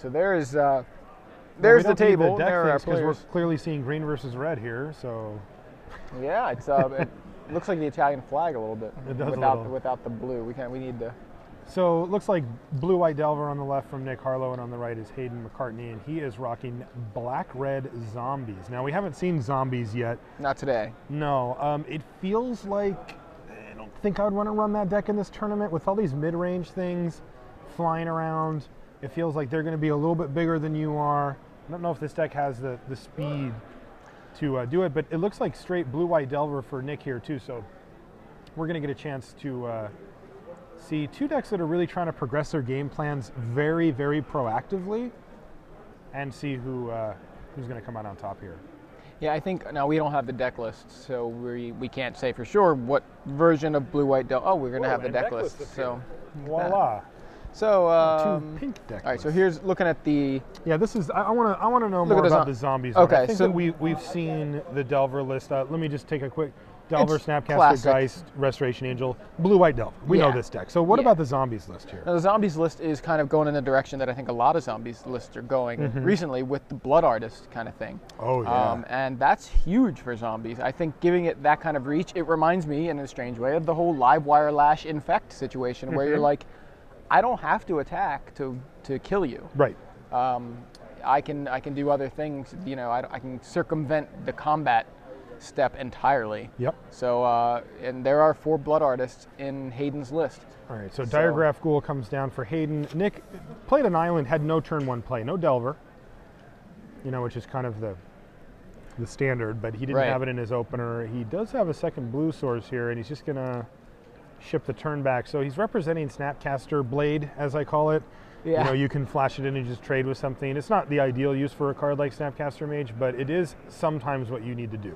So there's Well, there's we the don't need table. deck There are things 'cause players. we're clearly seeing green versus red here. So Yeah, it's it looks like the Italian flag a little bit. It does a without little. without the blue. We need to. So it looks like blue-white Delver on the left from Nick Harlow, and on the right is Hayden McCartney, and he is rocking black-red zombies. Now, we haven't seen zombies yet. Not today. No, it feels like I don't think I would want to run that deck in this tournament with all these mid-range things flying around. It feels like they're going to be a little bit bigger than you are. I don't know if this deck has the speed to do it, but it looks like straight blue-white Delver for Nick here too, so we're going to get a chance to see two decks that are really trying to progress their game plans very, very proactively and see who's going to come out on top here. Yeah, I think now we don't have the deck list, so we can't say for sure what version of blue-white Del. Oh, we're going to have the deck list. So voila. So two pink deck all right, so lists. here's looking at the. Yeah, this is. I want to know Look more at the about the zombies. Okay, I think so that we've seen the Delver list. Let me just take a quick. Delver, It's Snapcaster, classic. Geist, Restoration Angel, blue-white Delver. We know Yeah. this deck. So what Yeah. about the zombies list here? Now, the zombies list is kind of going in the direction that I think a lot of zombies lists are going recently with the Blood Artist kind of thing. Oh, yeah. And that's huge for zombies. I think giving it that kind of reach, it reminds me in a strange way of the whole live wire lash infect situation where you're like, I don't have to attack to kill you. Right. I can do other things. You know, I can circumvent the combat step entirely. Yep. So, and there are 4 Blood Artists in Hayden's list. All right, so Diregraph Ghoul comes down for Hayden. Nick played an island, had no turn 1 play, no Delver, which is kind of the standard, but he didn't have it in his opener. He does have a second blue source here, and he's just going to ship the turn back. So he's representing Snapcaster Blade, as I call it. Yeah. You can flash it in and just trade with something. It's not the ideal use for a card like Snapcaster Mage, but it is sometimes what you need to do.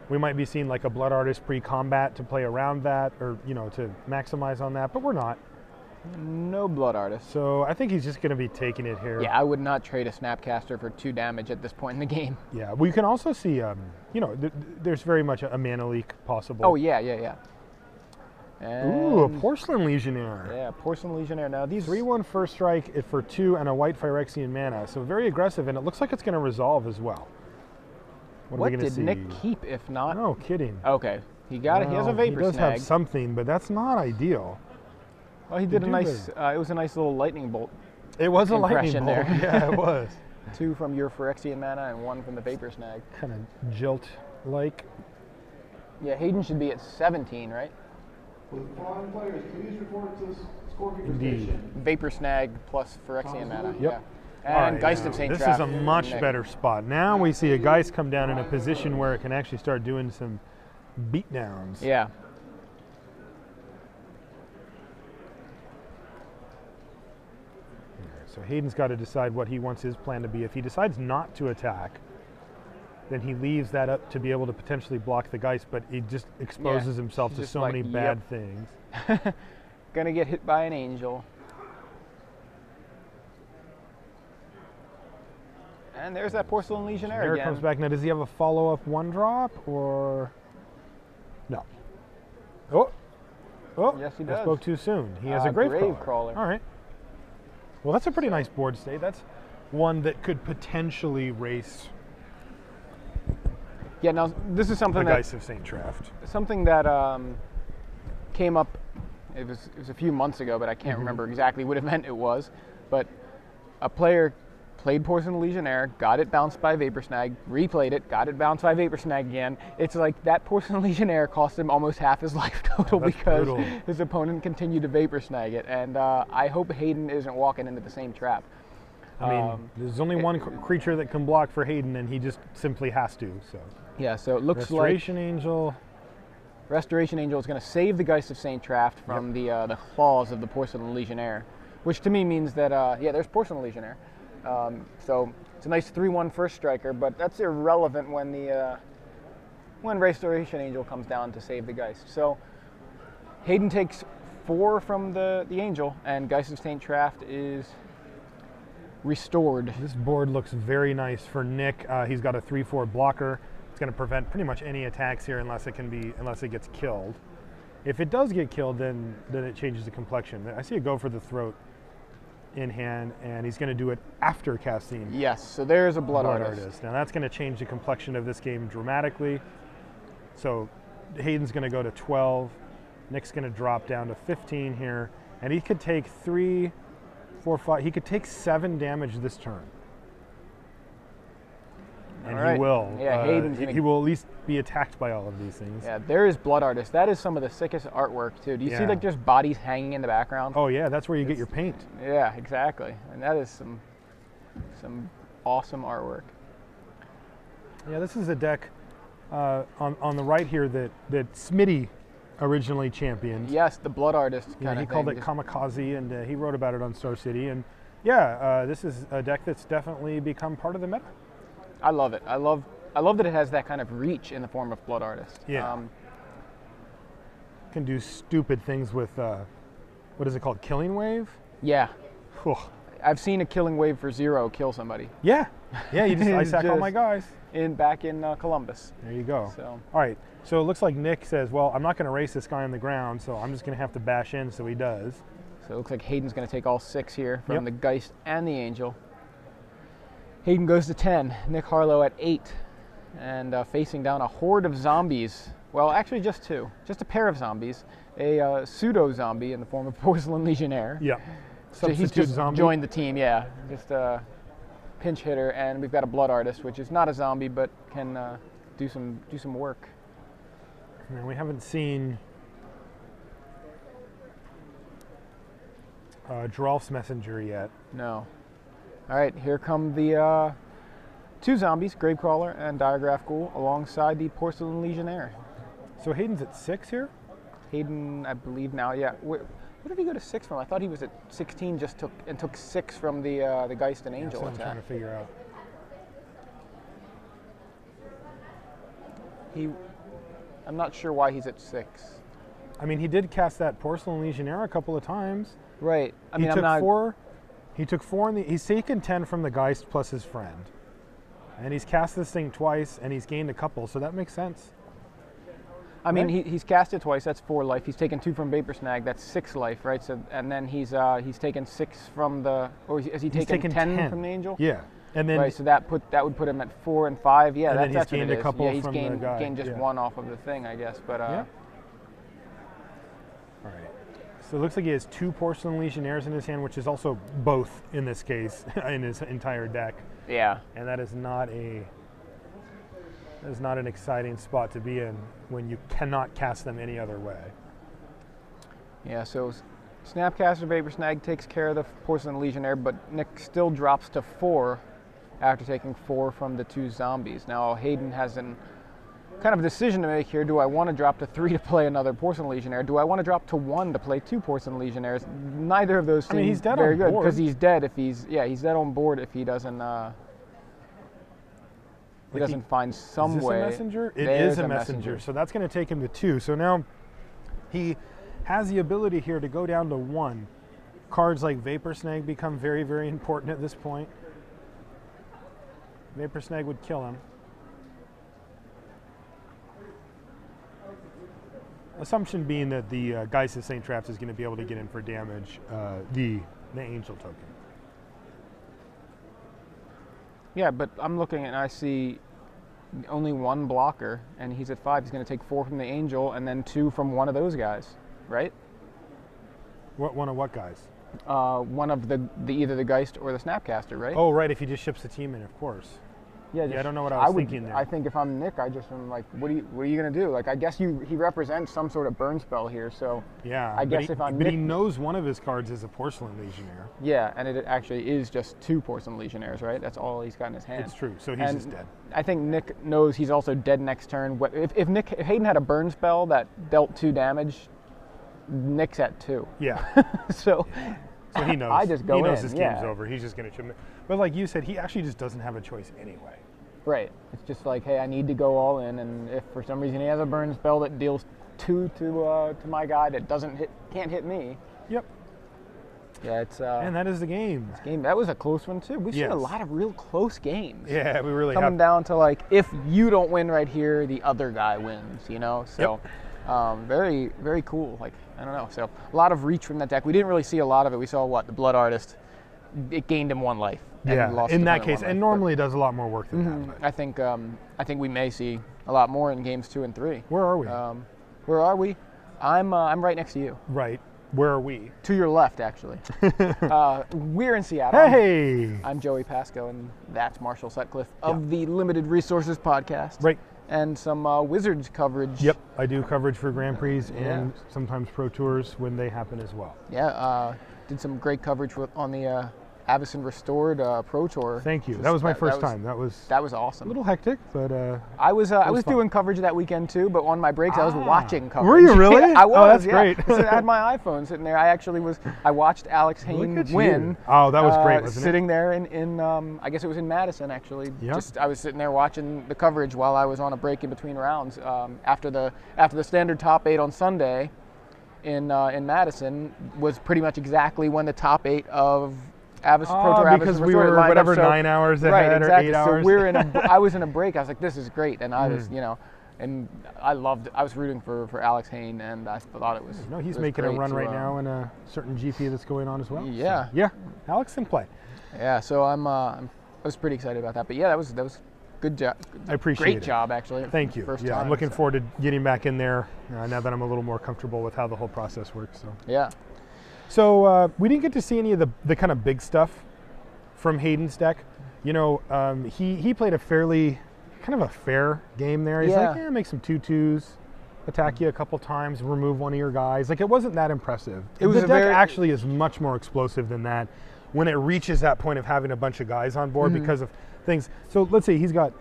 We might be seeing like a Blood Artist pre-combat to play around that or, to maximize on that, but we're not. No Blood Artist. So I think he's just going to be taking it here. Yeah, I would not trade a Snapcaster for 2 damage at this point in the game. Yeah, we can also see, there's very much a mana leak possible. Oh, yeah. And Ooh, a Porcelain Legionnaire. yeah, Porcelain Legionnaire. Now these 3/1 first strike for 2 and a white Phyrexian mana. So very aggressive, and it looks like it's going to resolve as well. What are we going to did see? Nick keep if not? No kidding. Okay, he got it. He has a Vapor He does Snag. have something, but that's not ideal. Well, he did a do nice. It was a nice little lightning bolt. It was a lightning Impression bolt. there. Yeah, it was. 2 from your Phyrexian mana and 1 from the Vapor Snag. Kind of jilt-like. Yeah, Hayden should be at 17, right? With following players, please report to scorekeeper Indeed. station. Vapor Snag plus Phyrexian mana. Yep. Yeah. All And right, Geist now, of St. This Trapp. is a much Nick. better spot. Now we see a Geist come down in a position where it can actually start doing some beatdowns. Yeah. So Hayden's got to decide what he wants his plan to be. If he decides not to attack, then he leaves that up to be able to potentially block the Geist, but he just exposes himself he's to just so like, many bad things. Gonna get hit by an angel. And there's that Porcelain Legionnaire There again. comes back. Now, does he have a follow-up 1-drop or no? Oh, Yes, he I does. spoke too soon. He has a Grave Grave Crawler. All right. Well, that's a pretty nice board state. That's one that could potentially race Yeah, now this is something the that Geist of St. Traft. Came up. It was a few months ago, but I can't remember exactly what event it was. But a player played Porcelain Legionnaire, got it bounced by Vapor Snag, replayed it, got it bounced by Vapor Snag again. It's like that Porcelain Legionnaire cost him almost half his life total That's because brutal. his opponent continued to Vapor Snag it. And I hope Hayden isn't walking into the same trap. I mean, there's only one creature that can block for Hayden, and he just simply has to. So Yeah, so it looks Restoration Angel. like Restoration Angel is going to save the Geist of St. Traft from the claws of the Porcelain Legionnaire, which to me means that, there's Porcelain Legionnaire. So it's a nice 3/1 first striker, but that's irrelevant when when Restoration Angel comes down to save the Geist. So Hayden takes 4 from the Angel, and Geist of St. Traft is restored. This board looks very nice for Nick. He's got a 3/4 blocker. It's going to prevent pretty much any attacks here unless it gets killed. If it does get killed, then it changes the complexion. I see it go for the throat. in hand, and he's going to do it after casting Yes, so there's a Blood Blood Artist. Artist. Now that's going to change the complexion of this game dramatically. So Hayden's going to go to 12. Nick's going to drop down to 15 here, and he could take 3, 4, 5. He could take 7 damage this turn. And All right. he will. Yeah, Hayden's he gonna- will at least be attacked by all of these things. Yeah, there is Blood Artist. That is some of the sickest artwork too. Do you see Yeah. like just bodies hanging in the background? Oh yeah, that's where you get your paint. Yeah, exactly. And that is some awesome artwork. Yeah, this is a deck on the right here that Smitty originally championed. Yes, the Blood Artist Yeah, kind he of called thing. it Kamikaze, and he wrote about it on Star City. And yeah, this is a deck that's definitely become part of the meta. I love it. I love that it has that kind of reach in the form of Blood Artist. Yeah. Can do stupid things with what is it called? Killing Wave? Yeah. Whew. I've seen a Killing Wave for 0 kill somebody Yeah. Yeah, you just I sack all Just- my guys. back in Columbus. There you go. So All right. So it looks like Nick says, well, I'm not going to race this guy on the ground, so I'm just going to have to bash in, so he does. it looks like Hayden's going to take all 6 here from Yep. the Geist and the Angel. Hayden goes to 10. Nick Harlow at 8. And facing down a horde of zombies. Well, actually just 2. Just a pair of zombies. A pseudo-zombie in the form of Porcelain Legionnaire. Yeah. So he's Substitute just zombie. joined the team, yeah. Just a pinch hitter, and we've got a Blood Artist, which is not a zombie, but can do some work. And we haven't seen Drolf's Messenger yet. No. All right, here come the 2 zombies, Gravecrawler and Diregraph Ghoul, alongside the Porcelain Legionnaire. So Hayden's at 6 here? Hayden, I believe now, yeah. Where did he go to 6 from? I thought he was at 16, took 6 from the Geist and Angel That's what I'm trying attack. to figure out. I'm not sure why he's at 6. I mean, he did cast that Porcelain Legionnaire a couple of times. Right. I mean, he I'm took not. 4. He took 4 in the. He's taken 10 from the Geist plus his friend, and he's cast this thing twice, and he's gained a couple. So that makes sense. I mean, right? he's cast it twice. That's 4 life. He's taken 2 from Vapor Snag. That's 6 life, right? So, and then he's taken 6 from the. Or has he He's taken 10 from the Angel? Yeah, and then Right. So that would put him at 4 and 5. Yeah, And then he's that's what gained it a is. couple Yeah, he's from the gained guy, gained just yeah. 1 off of the thing, I guess. But yeah. All right. So it looks like he has 2 Porcelain Legionnaires in his hand, which is also both in this case in his entire deck, yeah. and that is not an exciting spot to be in when you cannot cast them any other way. Yeah, so Snapcaster Vapor Snag takes care of the Porcelain Legionnaire, but Nick still drops to 4 after taking 4 from the 2 zombies. Now Hayden has an kind of a decision to make here. Do I want to drop to 3 to play another Porcelain Legionnaire? Do I want to drop to 1 to play 2 Porcelain Legionnaires? Neither of those seem I mean, he's dead very on good board. because he's dead if he's dead on board if he doesn't find some Is this way. a messenger? It There's is a messenger. So that's going to take him to 2. So now he has the ability here to go down to 1. Cards like Vapor Snag become very, very important at this point. Vapor Snag would kill him. Assumption being that the Geist of St. Traps is going to be able to get in for damage the Angel token. Yeah, but I'm looking and I see only 1 blocker, and he's at 5. He's going to take 4 from the Angel and then 2 from one of those guys, right? One of what guys? One of the either the Geist or the Snapcaster, right? Oh, right, if he just ships the team in, of course. yeah. I don't know what I was thinking there. I think if I'm Nick, I just am like, what are you going to do? Like, I guess he represents some sort of burn spell here, so Yeah, I but guess he, if I'm but he Nick, knows one of his cards is a Porcelain Legionnaire. yeah, and it actually is just 2 Porcelain Legionnaires, right? That's all he's got in his hand. It's true, so he's And just dead. I think Nick knows he's also dead next turn. If Hayden had a burn spell that dealt 2 damage, Nick's at 2. Yeah. So So he knows. I just go He knows in, his yeah. game's over. He's just going to chip in. But like you said, he actually just doesn't have a choice anyway. right, it's just like, hey, I need to go all in, and if for some reason he has a burn spell that deals 2 to my guy that can't hit me. Yep. Yeah, it's And that is the game. game. That was a close one too. We've seen a Yes. lot of real close games. Yeah, we really Coming have. down to like, if you don't win right here, the other guy wins. You know, so very very cool. Like, I don't know. So a lot of reach from that deck. We didn't really see a lot of it. We saw the Blood Artist, it gained him 1 life. And Yeah, lost in the that opponent case, 1 life, and normally it does a lot more work than but, that. I think we may see a lot more in games 2 and 3. Where are we? Where are we? I'm right next to you. Right. Where are we? To your left, actually. We're in Seattle. Hey! I'm Joey Pasco, and that's Marshall Sutcliffe of the Limited Resources podcast. Right. And some Wizards coverage. Yep, I do coverage for Grand Prix and sometimes Pro Tours when they happen as well. Yeah, did some great coverage on the Avison Restored Pro Tour. Thank you. That was my first time. That was awesome. a little hectic, but I was fun. doing coverage that weekend too, but on my breaks I was watching coverage. Were you really? I was. Oh, that's yeah. great. So I had my iPhone sitting there. I watched Alex Hayden win. You. Oh, that was great, wasn't sitting there in I guess it was in Madison actually. Yep. I was sitting there watching the coverage while I was on a break in between rounds. After the standard top 8 on Sunday in Madison was pretty much exactly when the top 8 of Pro Tour because Avison we Restored were lined whatever up, so, 9 hours ahead right, exactly. or 8 hours. So we're I was in a break. I was like, this is great, and I was and I was rooting for Alex Hayden, and I thought it was. No, he's it was making a great run to, right now in a certain GP that's going on as well. Yeah. So, yeah. Alex can play. Yeah, so I was pretty excited about that. But yeah, that was good job. I appreciate it. Great job, actually. Thank you. First yeah, time, I'm looking so. forward to getting back in there now that I'm a little more comfortable with how the whole process works. So Yeah. So we didn't get to see any of the kind of big stuff from Hayden's deck. You know, he played a fairly kind of a fair game there. He's like, make some 2/2s, attack you a couple times, remove one of your guys. Like, it wasn't that impressive. The deck actually is much more explosive than that when it reaches that point of having a bunch of guys on board because of things. So let's say he's got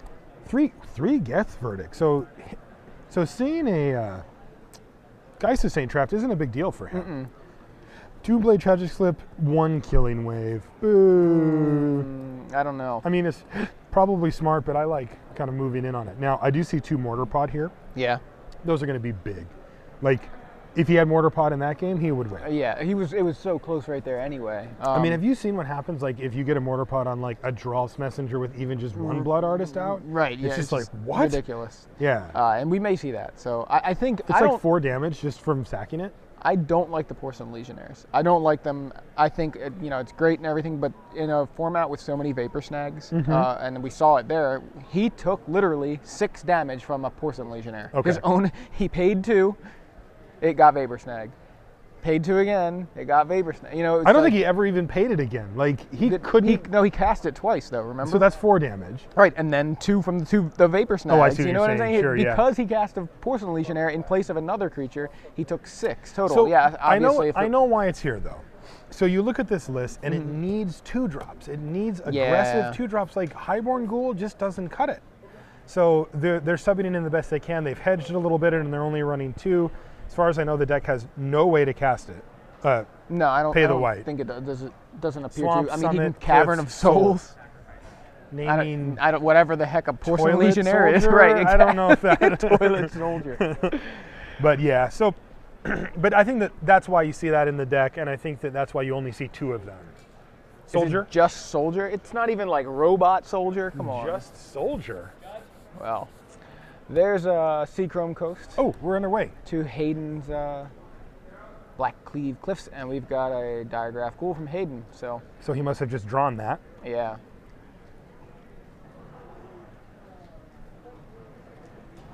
three Geth verdicts. So seeing a Geist of Saint Trapped isn't a big deal for him. 2 Blade Tragic Slip, 1 Killing Wave. Boo. I don't know. I mean, it's probably smart, but I like kind of moving in on it. Now, I do see 2 Mortar Pod here. Yeah. Those are going to be big. Like, if he had Mortar Pod in that game, he would win. Yeah, it was so close right there anyway. I mean, have you seen what happens, like, if you get a Mortar Pod on, like, a Draw's Messenger with even just 1 Blood Artist out? Right, yeah. It's just like, what? Ridiculous. Yeah. And we may see that. So I think... It's like 4 damage just from sacking it. I don't like the Porcelain Legionnaires. I don't like them. I think, it's great and everything, but in a format with so many Vapor Snags, and we saw it there, he took literally 6 damage from a Porcelain Legionnaire. Okay. He paid 2, it got Vapor Snag. Paid 2 again, it got Vapor Snag. I don't think he ever even paid it again. Like, he couldn't... No, he cast it twice, though, remember? So that's 4 damage. Right, and then 2 from the Vapor Snags. Oh, I see what you know you're what I'm saying. saying? Sure, because he cast a Porcelain Legionnaire in place of another creature, he took 6 total. So yeah, obviously. I know why it's here, though. So you look at this list, and it needs 2-drops. It needs aggressive 2-drops. Like, Highborn Ghoul just doesn't cut it. So they're subbing it in the best they can. They've hedged it a little bit, and they're only running 2. As far as I know, the deck has no way to cast it. No, I don't. Pay I the don't white. think it doesn't appear Swamp to. I mean, he can Summit, Cavern Cliffs, of Souls. Naming I don't. Whatever the heck a Porcelain Toilet Legionnaire is, Soldier? right? Exactly. I don't know if that Toilet Soldier. But yeah, so, but I think that's why you see that in the deck, and I think that's why you only see 2 of them. Soldier? Is it just Soldier? It's not even like Robot Soldier. Come on. Just Soldier. Well, there's Seachrome Coast. Oh, we're underway. To Hayden's Black Cleave Cliffs, and we've got a Diagraph Ghoul from Hayden. So he must have just drawn that. Yeah.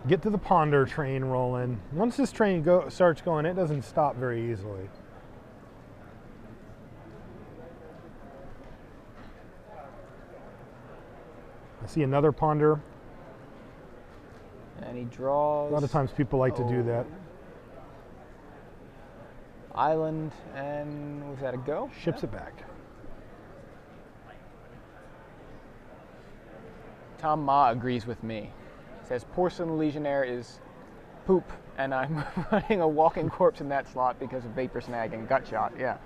Get to the Ponder train rolling. Once this train starts going, it doesn't stop very easily. I see another Ponder. And he draws. A lot of times people like to do that. Island, and was that a go? Ships it back. Tom Ma agrees with me. Says Porcelain Legionnaire is poop, and I'm running a walking corpse in that slot because of Vapor Snag and Gut Shot. Yeah.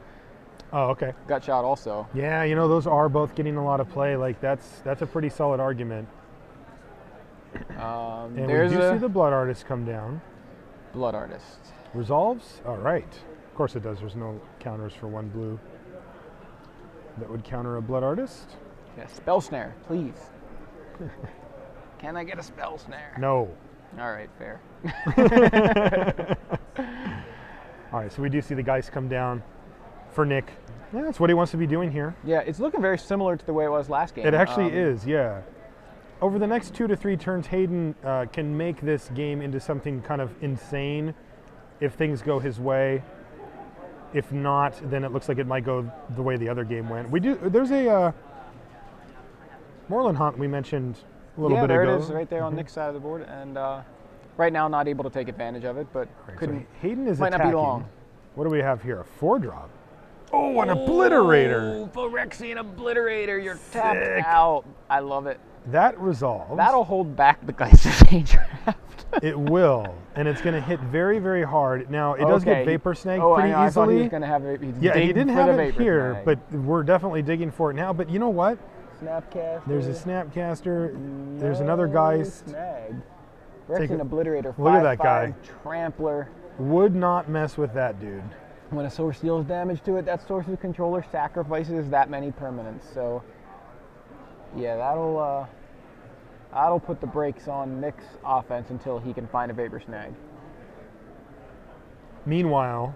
Oh, okay. Gut Shot also. Yeah, those are both getting a lot of play. Like, that's a pretty solid argument. And we do see the Blood Artist come down. Blood Artist. Resolves? All right. Of course it does. There's no counters for 1 blue that would counter a Blood Artist. Yeah, Spell Snare, please. Can I get a Spell Snare? No. All right, fair. All right, so we do see the Geist come down. for Nick. Yeah, that's what he wants to be doing here. Yeah, it's looking very similar to the way it was last game. It actually is, yeah. Over the next 2 to 3 turns, Hayden can make this game into something kind of insane if things go his way. If not, then it looks like it might go the way the other game went. There's a Moreland Hunt we mentioned a little bit ago. Yeah, there it is, right there on Nick's side of the board, and right now not able to take advantage of it, but So Hayden is might attacking. not be long. What do we have here? A 4-drop. Oh, an Obliterator. Oh, Phyrexian Obliterator, you're Sick. tapped out. I love it. That resolves. That'll hold back the Geist of St. Draft. It will, and it's going to hit very, very hard. Now, it does get Vapor Snag pretty I thought he easily. was going to have it. Yeah, he didn't have it here, but we're definitely digging for it now. But you know what? Snapcaster. There's a Snapcaster. There's another Geist. Snag. Phyrexian Obliterator. Look at that guy. Trampler. Would not mess with that dude. When a source deals damage to it, that source's controller sacrifices that many permanents. So, yeah, that'll put the brakes on Nick's offense until he can find a Vapor Snag. Meanwhile,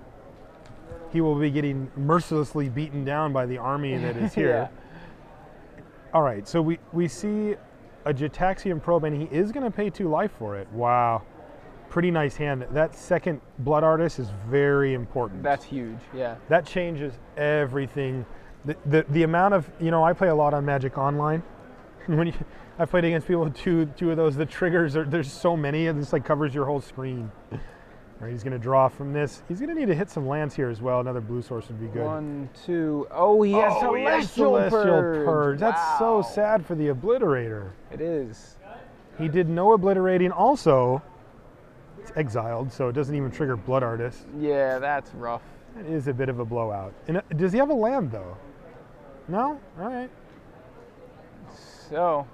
he will be getting mercilessly beaten down by the army that is here. Yeah. All right, so we see a Gitaxian Probe, and he is going to pay 2 life for it. Wow. Pretty nice hand. That second Blood Artist is very important. That's huge, yeah. That changes everything. The amount of, I play a lot on Magic Online. I've played against people with two of those. The triggers, there's so many, and this like covers your whole screen. All right, he's going to draw from this. He's going to need to hit some lands here as well. Another blue source would be good. 1, 2. Oh, he has Celestial Purge. That's so sad for the Obliterator. It is. He did no obliterating. Also, it's exiled, so it doesn't even trigger Blood Artist. Yeah, that's rough. That is a bit of a blowout. And does he have a land, though? No? All right. So,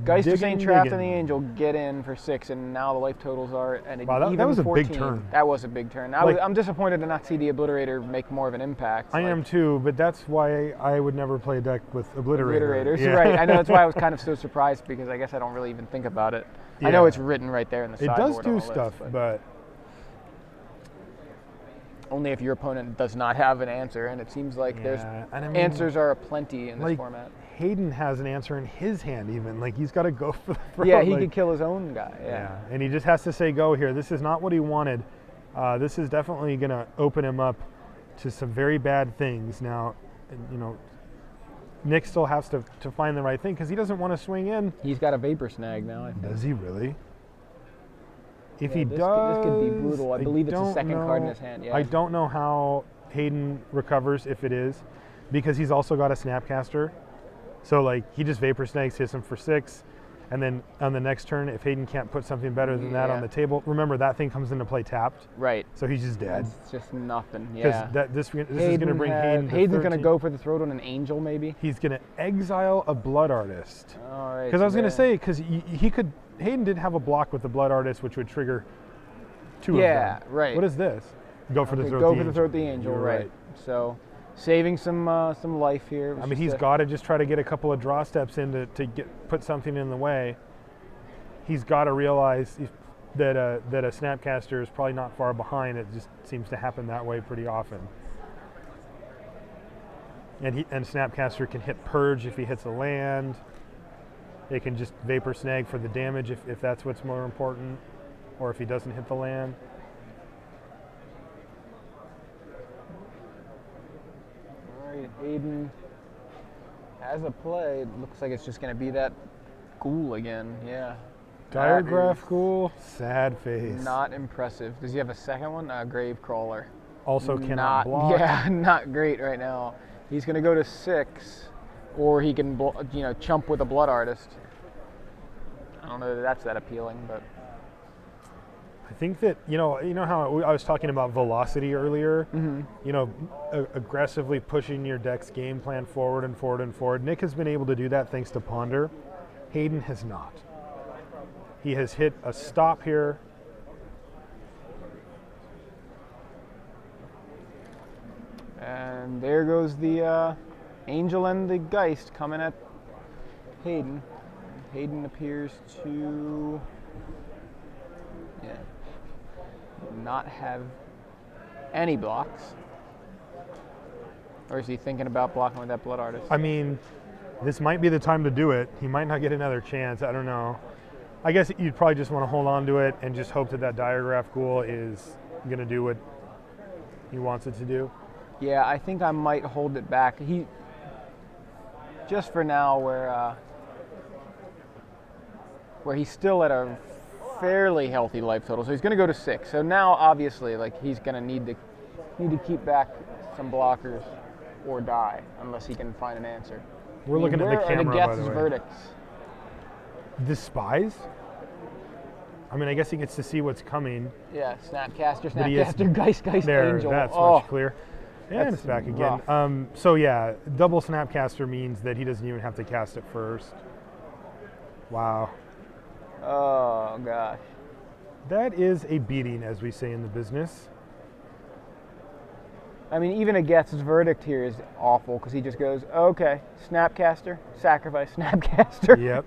Geist of St. Traft digging. and the Angel get in for 6, and now the life totals are at an Wow, that even was a 14. big turn. That was a big turn. I'm disappointed to not see the Obliterator make more of an impact. I am too, but that's why I would never play a deck with Obliterators, Yeah. right. I know, that's why I was kind of so surprised, because I guess I don't really even think about it. Yeah. I know it's written right there in the It sideboard. does on do the stuff, list, but only if your opponent does not have an answer, and it seems like Yeah, there's and I mean, answers are aplenty in this like, format. Hayden has an answer in his hand even. Like, he's got to go for the throw. Yeah, he like, could kill his own guy. Yeah. and he just has to say go here. This is not what he wanted. This is definitely going to open him up to some very bad things. Now, Nick still has to find the right thing because he doesn't want to swing in. He's got a Vapor Snag now, I think. Does he really? If Yeah, he this does, this could be brutal. I believe it's the don't second know. card in his hand. Yeah. I don't know how Hayden recovers if it is, because he's also got a Snapcaster. So like he just Vapor Snags, hits him for 6, and then on the next turn, if Hayden can't put something better than that on the table, remember that thing comes into play tapped. Right. So he's just dead. It's just nothing. Because Yeah. this is going to bring Hayden to Hayden's going to 13. go for the throat on an Angel, maybe. He's going to exile a Blood Artist. All right. Because I was going to say, because Hayden did have a block with the Blood Artist, which would trigger 2 of them. Yeah, right. What is this? Go for the throat. Go for the throat the Angel. You're Right. So, saving some life here. I mean, he's got to just try to get a couple of draw steps in to put something in the way. He's got to realize that a Snapcaster is probably not far behind. It just seems to happen that way pretty often. And Snapcaster can hit Purge if he hits a land. It can just Vapor Snag for the damage if that's what's more important, or if he doesn't hit the land. All right, Hayden has a play. It looks like it's just going to be that Ghoul again. Yeah. Diregraph Ghoul, sad face. Not impressive. Does he have a second one? Grave Crawler. Also cannot block. Yeah, not great right now. He's going to go to 6, or he can chump with a Blood Artist. I don't know that that's that appealing, but I think that you know how I was talking about velocity earlier. Aggressively pushing your deck's game plan forward and forward and forward. Nick has been able to do that thanks to Ponder. Hayden has not. He has hit a stop here. And there goes the Angel and the Geist coming at Hayden. Hayden appears to not have any blocks. Or is he thinking about blocking with that Blood Artist? I mean, this might be the time to do it. He might not get another chance. I don't know. I guess you'd probably just want to hold on to it and just hope that that Diagraph Ghoul is going to do what he wants it to do. Yeah, I think I might hold it back. Just for now, where he's still at a fairly healthy life total, so he's going to go to 6. So now, obviously, like he's going to need to keep back some blockers or die, unless he can find an answer. We're looking at the camera, Where are by the the way. verdicts? Despise? I mean, I guess he gets to see what's coming. Yeah, Snapcaster, But he is- Geist, There, Angel. that's Oh, much clear. And that's it's back again. rough. So yeah, double Snapcaster means that he doesn't even have to cast it first. Wow. oh gosh. That is a beating, as we say in the business. I mean, even a Geth's verdict here is awful because he just goes, okay, Snapcaster, sacrifice Snapcaster. Yep.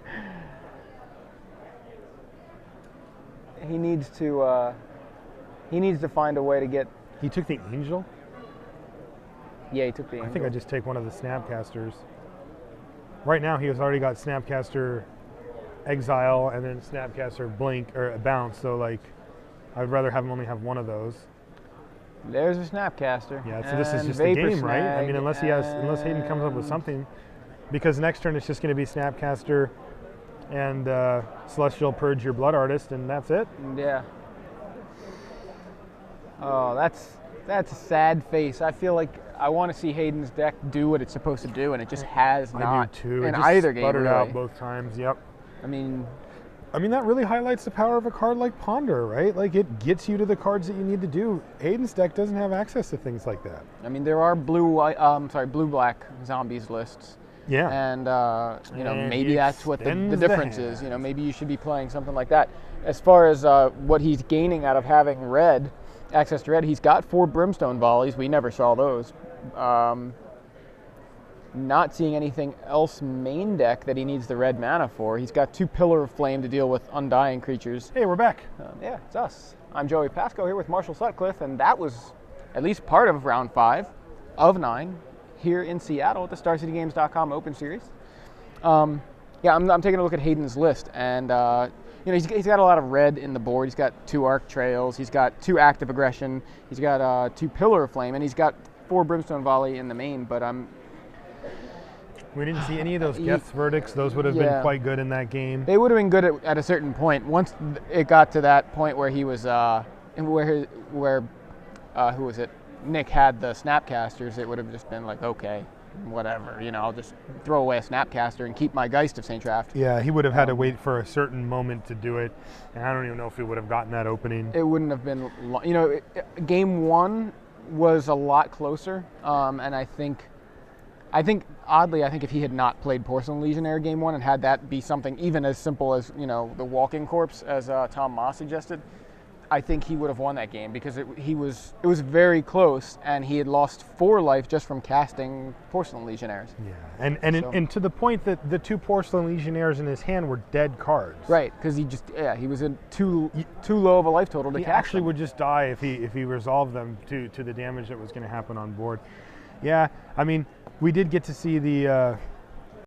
He needs to find a way to get. He took the Angel? Yeah, he took the. I think I just take one of the Snapcasters. Right now, he has already got Snapcaster Exile and then Snapcaster Blink or Bounce. So like, I'd rather have him only have one of those. There's a Snapcaster. Yeah. So this is and just the Vapor game, right? I mean, Snag, unless Hayden comes up with and- something, because next turn it's just going to be Snapcaster and Celestial Purge your Blood Artist, and that's it. Yeah. Oh, that's a sad face. I feel like I want to see Hayden's deck do what it's supposed to do, and it just has not. I do too. It In just either game, sputtered really. out both times. Yep. I mean, that really highlights the power of a card like Ponder, right? Like it gets you to the cards that you need to do. Hayden's deck doesn't have access to things like that. there are blue-black zombies lists. Yeah. And And maybe he that's what the extends the difference is. hand. Maybe you should be playing something like that. As far as what he's gaining out of having red, access to red, he's got 4 Brimstone Volleys. We never saw those. Not seeing anything else main deck that he needs the red mana for. He's got 2 Pillar of Flame to deal with undying creatures. Hey, we're back. Yeah, it's us. I'm Joey Pasco here with Marshall Sutcliffe, and that was at least part of round 5 of 9 here in Seattle at the StarCityGames.com Open Series. I'm taking a look at Hayden's list, and he's got a lot of red in the board. He's got 2 Arc Trails, he's got 2 Active Aggression, he's got 2 Pillar of Flame, and he's got 4 Brimstone Volley in the main. But We didn't see any of those Geth's verdicts. Those would have been quite good in that game. they would have been good at a certain point. Once it got to that point where he was, who was it? Nick had the Snapcasters, it would have just been like, okay, whatever, I'll just throw away a Snapcaster and keep my Geist of St. Traft. Yeah, he would have had to wait for a certain moment to do it, and I don't even know if he would have gotten that opening. It wouldn't have been, game 1 was a lot closer, and I think oddly, if he had not played Porcelain Legionnaire game 1 and had that be something even as simple as, the Walking Corpse, as Tom Moss suggested, I think he would have won that game because it was very close, and he had lost 4 life just from casting Porcelain Legionnaires. Yeah, and to the point that the 2 Porcelain Legionnaires in his hand were dead cards. Right, because he was in too low of a life total to He cast actually them. would just die if he resolved them to the damage that was going to happen on board. Yeah, we did get to see the